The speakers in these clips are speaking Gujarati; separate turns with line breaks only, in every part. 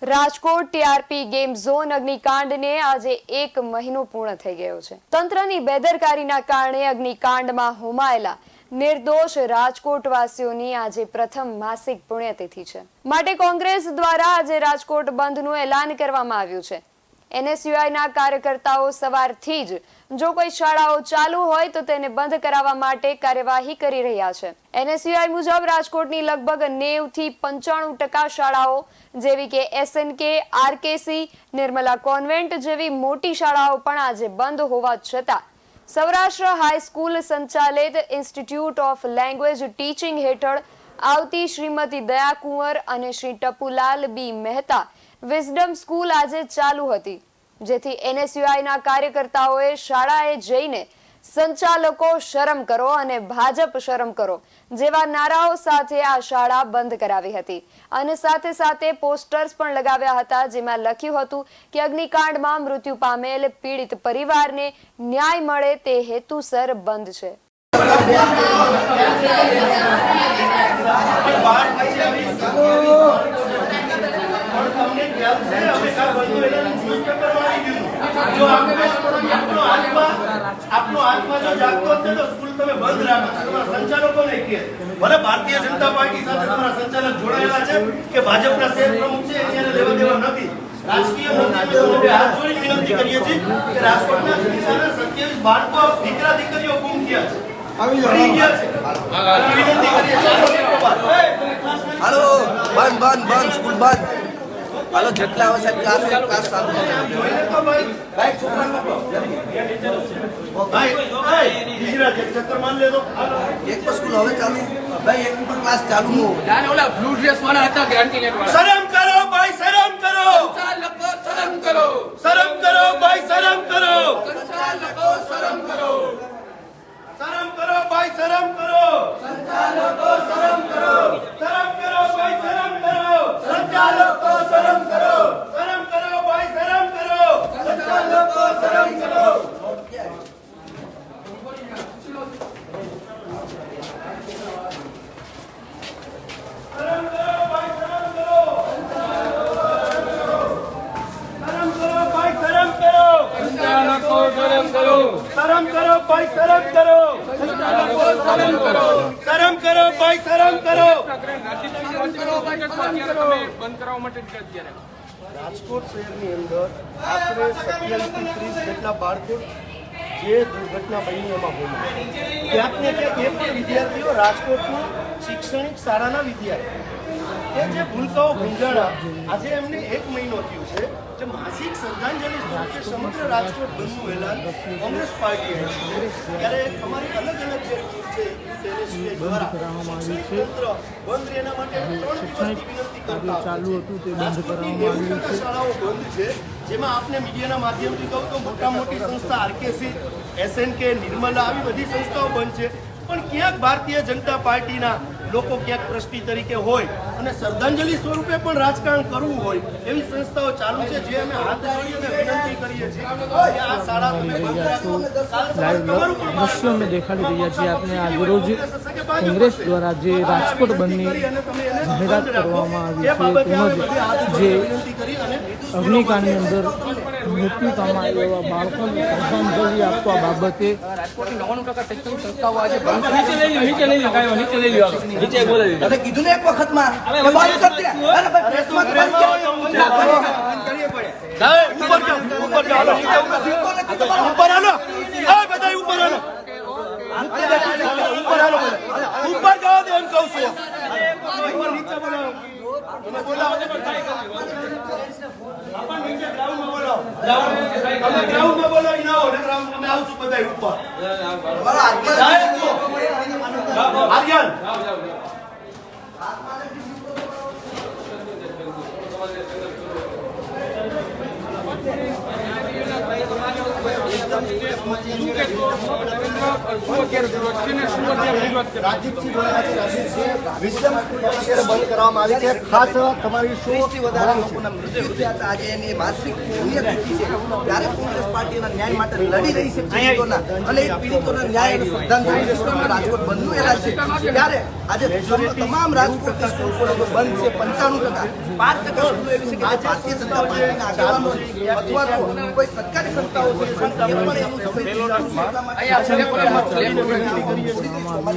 રાજકોટ ટીઆરપી ગેમ ઝોન અગ્નિકાંડને આજે 1 મહિનો પૂર્ણ થઈ ગયો છે। તંત્રની બેદરકારીના કારણે અગ્નિકાંડમાં હોમાયેલા નિર્દોષ રાજકોટવાસીઓની આજે પ્રથમ માસિક પુણ્યતિથિ છે। માટે કોંગ્રેસ દ્વારા આજે રાજકોટ બંધનું એલાન કરવામાં આવ્યું છે। એનએસયુઆઈના કાર્યકર્તાઓ સવારથી જ જો કોઈ શાળાઓ ચાલુ હોય તો તેને બંધ કરાવવા માટે કાર્યવાહી કરી રહ્યા છે। એનએસયુઆઈ મુજબ રાજકોટની લગભગ 90 થી 95% શાળાઓ જેવી કે એસએનકે, આરકેસી, નિર્મલા કોન્વેન્ટ જેવી મોટી શાળાઓ પણ આજે બંધ હોવા છતાં સૌરાષ્ટ્ર હાઈસ્કૂલ સંચાલિત ઇન્સ્ટિટ્યૂટ ઓફ લેંગ્વેજ ટીચિંગ હેઠળ આવતી શ્રીમતી દયા કુંવર અને શ્રી ટપુલાલ બી મહેતા વિઝડમ સ્કૂલ આજે ચાલુ હતી, જેથી એનએસયુઆઈના કાર્યકર્તાઓએ શાળાએ જઈને સંચાલકો શરમ કરો અને ભાજપ શરમ કરો જેવા નારાઓ સાથે આ શાળા બંધ કરાવી હતી અને સાથે સાથે પોસ્ટર્સ પણ લગાવ્યા હતા, જેમાં લખ્યું હતું કે અગ્નિકાંડમાં મૃત્યુ પામેલ પીડિત પરિવારને ન્યાય મળે તે હેતુસર બંધ છે।
ભલે ભારતીય જનતા પાર્ટી સાથે તમારા સંચાલક જોડાયેલા છે કે ભાજપના શહેર પ્રમુખ છે એને લેવા દેવા નથી। રાજકીય મંત્રીઓને હાથ જોડી વિનંતી કરીએ છીએ કે રાજકોટના જિલ્લાના 27 બાળકો દીકરા દીકરીઓ ગુમ થયા છે, આવી ગયા છે। વિનંતી કરીએ છીએ
હાલો બંધ સ્કૂલ બંધ હાલો જેટલા આવશે ક્લાસ ચાલુ
ભાઈ છોકરા મોકલો ભાઈ ગુજરાત એક ચક્કર માન લેતો
એક તો સ્કૂલ હવે ચાલુ ભાઈ એક પણ ક્લાસ ચાલુ નો
જાને ઓલા બ્લુ ડ્રેસ વાળા હતા ગ્રાન્ટી નેટ વાળા
શરમ કરો ભાઈ શરમ કરો
સંચાલકો શરમ કરો
શરમ કરો ભાઈ શરમ કરો
સંચાલકો શરમ કરો
શરમ કરો ભાઈ શરમ કરો સંચાલકો શરમ કરો શરમ કરો ભાઈ શરમ કરો સંચાલકો શરમ કરો શરમ કરો ભાઈ શરમ કરો સંચાલકો શરમ કરો शर्म करो भाई शर्म करो शर्म करो शर्म करो भाई शर्म करो
બંધ કરવા માટે અત્યારે
રાજકોટ શહેરની અંદર આશરે 27 થી 30 જેટલા બાળકો જે દુર્ઘટના બની એમાં હોય ક્યાંક ને ક્યાંક એ પણ વિદ્યાર્થીઓ રાજકોટની શૈક્ષણિક શાળાના વિદ્યાર્થીઓ એ જે ભૂલકાઓ ભૂંજાણા આજે એમને 1 મહિનો થયો છે જે માસિક શ્રદ્ધાંજલિ સ્વરૂપે સમગ્ર રાજકોટ બંધનું એલાન કોંગ્રેસ પાર્ટીએ કર્યું છે। ત્યારે અમારી અલગ અલગ જે ટીમ છે દ્વારા તંત્ર બંધ એના માટે 3 દિવસની વિનંતી કરતા ચાલુ હતું તે બંધ કરવામાં આવ્યું છે। શાળાઓ બંધ છે, જેમાં આપને મીડિયાના માધ્યમથી કહું તો મોટા મોટી સંસ્થા આરકેસી, એસએનકે, નિર્મલા આવી બધી સંસ્થાઓ બંધ છે, પણ ક્યાંક ભારતીય જનતા પાર્ટીના લોકો ક્યાંક ટ્રસ્ટી તરીકે હોય અને શ્રદ્ધાંજલિ સ્વરૂપે પણ રાજકારણ કરવું હોય એવી સંસ્થાઓ ચાલુ છે, જે અમે હાથ જોડીને વિનંતી કરીએ છીએ કે આ શાળા તમે બંધ રાખો।
दृश्यों में देखा रही है आपने आज रोज कांग्रेस द्वारा जे राजकोट बंधनी जाहिरात करवामां आवी छे તેમજ જે અગ્નિકાંડની અંદર મૃત્યુ પામેલા એવા બાળકોને શ્રદ્ધાંજલિ આપવા બાબતે
રાજકોટની 99% શૈક્ષણિક સંસ્થાઓ આજે બંધ નીચે બોલાવી
તમે કીધું ને એક વખતમાં કે બંધ કરી દે અરે ભાઈ પ્રેસમાં બંધ કરીએ પડે
ઉપર જાઓ નીચે ઉપર હાલો આ બધા ઉપર હાલો ઉપર હાલો ઉપર જાઓ દે એમ કહું છું ઉપર નીચે બોલાવો તમે બોલાવો આપા નીચે ગ્રાઉન્ડમાં બોલાવો તમે ગ્રાઉન્ડમાં બોલાવી ના હો ને ગ્રાઉન્ડ અમે આવશું બધા ઉપર
તમારા હાથમાં
આર્યન
શું કે શું અત્યારે જરૂરત છે ને શું અત્યારે રજૂઆત કરી?
રાજીવસિંહ જોડાયા છે. રાજીવસિંહ વિસ્ડમ સ્કૂલ અત્યારે બંધ કરવામાં આવી છે. ખાસ તમારી શું
ત્રીસથી વધારે લોકોના મૃત્યુ થયા હતા. આજે એની માસિક પુણ્યતિથિ છે ત્યારે કોંગ્રેસ પાર્ટીના ન્યાય માટે લડી રહી છે પીડિતોના, અને એ પીડિતોના ન્યાય અને શ્રદ્ધાંજલિ સ્વરૂપે રાજકોટ બંધનું એલાન છે. ત્યારે આજે તમામ રાજકોટની સ્કૂલ કોલેજો બંધ છે. 95%, 5% સ્કૂલો એવી છે કે જે ભારતીય જનતા પાર્ટીના આગેવાનો અથવા તો કોઈ સરકારી સંસ્થાઓ છે એ પણ એનું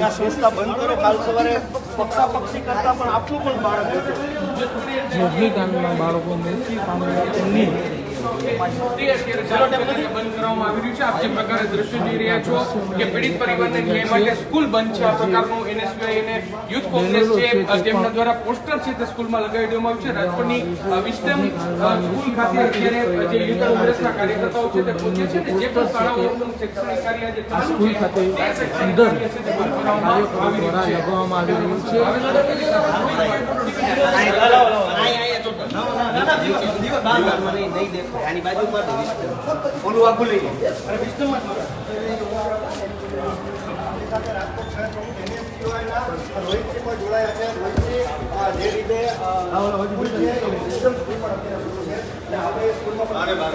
આ સંસ્થા બંધ કરો. કાલ સવારે પક્ષાપક્ષી કરતા પણ આટલું પણ બાળક
જે અગ્નિકાંડમાં બાળકો મૃત્યુ પામેલા તેમની
અત્યારે બંધ કરવામાં આવી રહ્યું છે. આપ જે પ્રકારે દ્રશ્યો જોઈ રહ્યા છો કે પીડિત પરિવારને ન્યાય માટે સ્કૂલ બંધ છે. આ પ્રકારનું એનએસયુઆઈ અને યુથ કોંગ્રેસ છે તેમના દ્વારા પોસ્ટર છે તે સ્કૂલમાં લગાવી દેવામાં આવ્યું છે. રાજકોટની વિસ્ડમ સ્કૂલ ખાતે અત્યારે જે યુથ કોંગ્રેસના કાર્યકર્તાઓ છે તે પહોંચે છે અને જે પણ શાળાઓનું શૈક્ષણિક કાર્ય જે
આ સ્કૂલ ખાતે અંદર કાર્યકરો દ્વારા લગાવવામાં આવી રહ્યું છે.
ઓલું આખું લઈ લો. અને વિસ્ડમમાં રોહિતસિંહ પણ જોડાયા છે. રોહિતસિંહ જે રીતે વિસ્ડમ સ્કૂલ પણ અત્યારે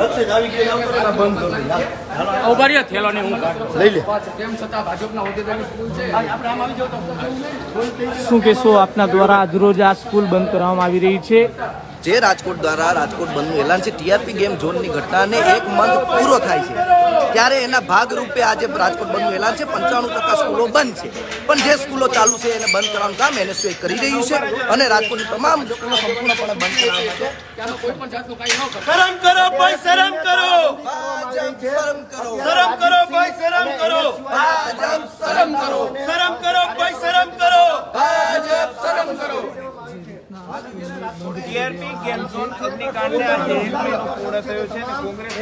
રક્ષિત આવી ગઈ બંધ કરો.
ઉભા રહ્યા થેલોને હું
લઈ લે.
તેમ છતાં ભાજપના હોદ્દેદારની સ્કૂલ છે. આપણે આમ આવી જાવ તો
શું કહેશો આપના દ્વારા આજરોજ આ સ્કૂલ બંધ કરવામાં આવી રહી છે?
જે રાજકોટ દ્વારા રાજકોટ બંધનું એલાન છે, ટીઆરપી ગેમ ઝોનની ઘટનાને 1 મંથ પૂરો થાય છે ત્યારે એના ભાગરૂપે આજે રાજકોટ બંધનું એલાન છે. 95% સ્કૂલો બંધ છે, પણ જે સ્કૂલો ચાલુ છે એને બંધ કરવાનું કામ એનએસયુઆઈ કરી રહ્યું છે અને રાજકોટની તમામ સ્કૂલો સંપૂર્ણપણે બંધ કરવા માટે
ત્યાંનો કોઈ પણ જાતનું કાંઈ ન કરો.
શરમ કરો ભાઈ, શરમ કરો.
શરમ કરો,
શરમ કરો ભાઈ, શરમ કરો.
શરમ કરો,
શરમ કરો ભાઈ, શરમ કરો.
શરમ કરો.
ટીઆરપી ગેમ ઝોન અગ્નિકાંડને આજે 1 મહિનો પૂર્ણ થયો છે અને કોંગ્રેસ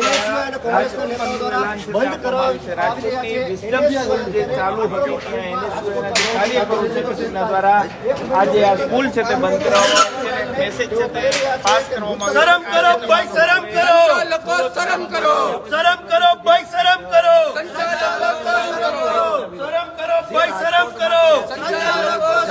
કોંગ્રેસના નેતાઓ દ્વારા બંધ કરવા
રાજકોટની વિસ્ડમ સ્કૂલ જે ચાલુ હતી ત્યાં એનએસયુઆઈના જે કાર્યકરો છે તેમના દ્વારા આજે આ સ્કૂલ છે તે બંધ કરવામાં આવી છે અને મેસેજ છે તે પાસ કરવામાં આવ્યો.
શરમ કરો ભાઈ, શરમ કરો.
લોકો શરમ કરો.
શરમ કરો ભાઈ, શરમ કરો.
શરમ
કરો ભાઈ, શરમ કરો.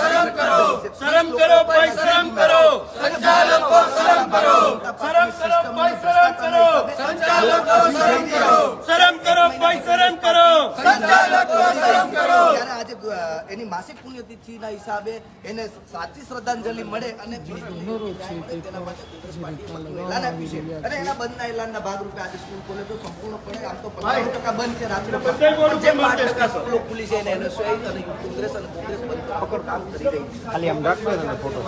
શરમ કરો.
શરમ કરો ભાઈ, શરમ કરો.
સંચાલકો શરમ કરો.
શરમ કરો ભાઈ, શરમ કરો.
સંચાલકો શરમ કરો.
શરમ કરો ભાઈ, શરમ કરો.
સંચાલકો શરમ કરો.
ત્યારે આજે એની માસિક પુણ્યતિથિના હિસાબે એને સાચી શ્રદ્ધાંજલિ મળે અને તેના માટે કોંગ્રેસ પાર્ટીએ બંધનું એલાન આપ્યું છે અને એના બંધના એલાનના ભાગરૂપે આજે સ્કૂલ કોલેજો સંપૂર્ણપણે આમ તો 95% બંધ છે રાજકોટમાં, પણ જે 5% સ્કૂલો ખુલી છે એને એનએસયુઆઈ અને યુથ કોંગ્રેસ અને કોંગ્રેસ બંધ કરવા કામ કરી રહી છે.
ખાલી આમ રાખજો અને ફોટો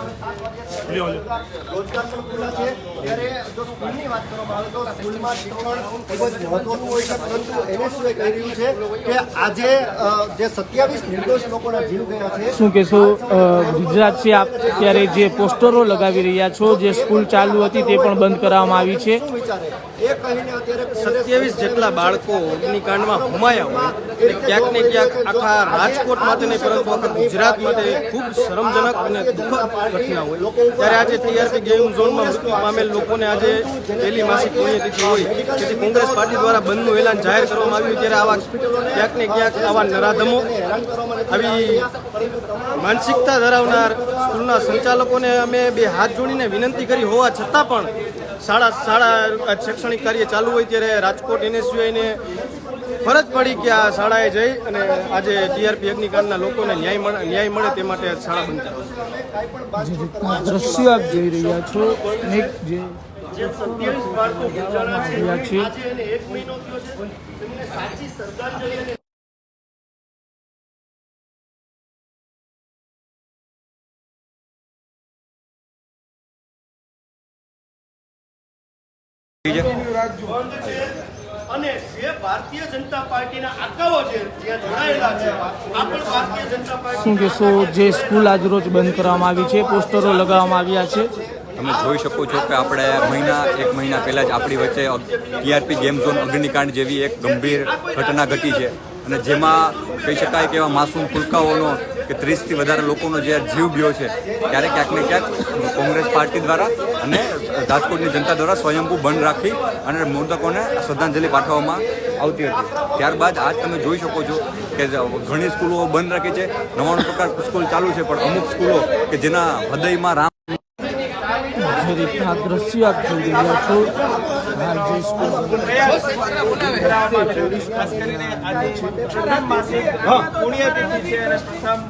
રોજગાર પણ ખુલ્લા છે. ત્યારે જો સ્કૂલની વાત કરવામાં આવે તો સ્કૂલમાં શિક્ષણ ખૂબ જ મહત્વનું હોય છે, પરંતુ એનએસયુઆઈ કહી રહ્યું છે કે આજે જે 27 નિર્દોષ લોકોના જીવ ગયા છે.
શું કહેશો ગુજરાતથી આપ અત્યારે જે પોસ્ટરો લગાવી રહ્યા છો, જે સ્કૂલ ચાલુ હતી તે પણ બંધ કરવામાં આવી છે,
શું વિચારે એ કહીને અત્યારે
27 જેટલા બાળકો અગ્નિકાંડમાં હોમાયા હોય અને ક્યાંક ને ક્યાંક આખા રાજકોટ માટે નહીં પરંતુ આખા ગુજરાત માટે ખૂબ શરમજનક અને દુઃખદ ઘટના હોય ત્યારે આજે ટીઆરપી ગેમ ઝોનમાં મૃત્યુ પામેલ લોકોને આજે પહેલી માસિક પુણ્યતિથિ હોય તેથી કોંગ્રેસ પાર્ટી દ્વારા બંધનું એલાન જાહેર કરવામાં આવ્યું ત્યારે આવા ક્યાંક ને ક્યાંક આવા નરાધમો આવી માનસિકતા ધરાવનાર સ્કૂલના સંચાલકોને અમે 2 હાથ જોડીને વિનંતી કરી હોવા છતાં પણ શાળા શૈક્ષણિક કાર્ય ચાલુ હોય ત્યારે રાજકોટ એનએસયુઆઈને ફરજ પડી કે આ શાળાએ જઈ અને આજે ટીઆરપી અગ્નિકાંડના લોકોને ન્યાય મળે તે માટે શાળા બંધ કરાવશે.
જે રીતના દ્રશ્યો આપ જોઈ રહ્યા છો, અનેક જે
27 બાળકો ગુજારા છે.
આવ્યા છે.
આજે એને 1 મહિનો થયો છે. તેમને સાચી શ્રદ્ધાંજલિ અને બંધ છે. અને જે ભારતીય જનતા પાર્ટીના આકાઓ છે જ્યાં જોડાયેલા છે, આ પણ ભારતીય જનતા પાર્ટી.
શું કહેશો જે સ્કૂલ આજરોજ બંધ કરવામાં આવી છે, પોસ્ટરો લગાવવામાં આવ્યા છે?
તમે જોઈ શકો છો કે આપણે 1 મહિના પહેલાં જ આપણી વચ્ચે ટીઆરપી ગેમ ઝોન અગ્નિકાંડ જેવી એક ગંભીર ઘટના ઘટી છે અને જેમાં કહી શકાય કે એવા માસૂમ ફુલકાઓનો કે 30થી વધારે લોકોનો જે જીવ ગયો છે ત્યારે ક્યાંક ને ક્યાંક કોંગ્રેસ પાર્ટી દ્વારા અને રાજકોટની જનતા દ્વારા સ્વયંભૂ બંધ રાખી અને મૃતકોને શ્રદ્ધાંજલિ પાઠવવામાં આવતી હતી. ત્યારબાદ આજ તમે જોઈ શકો છો કે ઘણી સ્કૂલો બંધ રાખી છે, 99% સ્કૂલ ચાલુ છે, પણ અમુક સ્કૂલો કે જેના હૃદયમાં રામ
જે રીતના દ્રશ્ય આપ જોઈ રહ્યા છો હાલ જે સ્કૂલ
ખાસ કરીને આજે પ્રથમ માસિક પુણ્યતિથિ છે અને પ્રથમ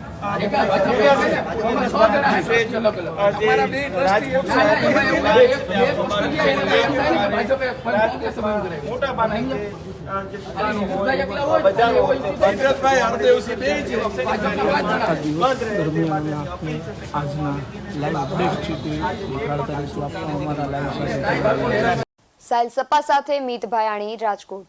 દરમિયાન આપને આજના લાઈવ અપડેટ છે તે દેખાડતા રહીશું. આપણા અમારા લાઈવ સાથે
સાયલ સપા સાથે મીત ભાયાણી, રાજકોટ.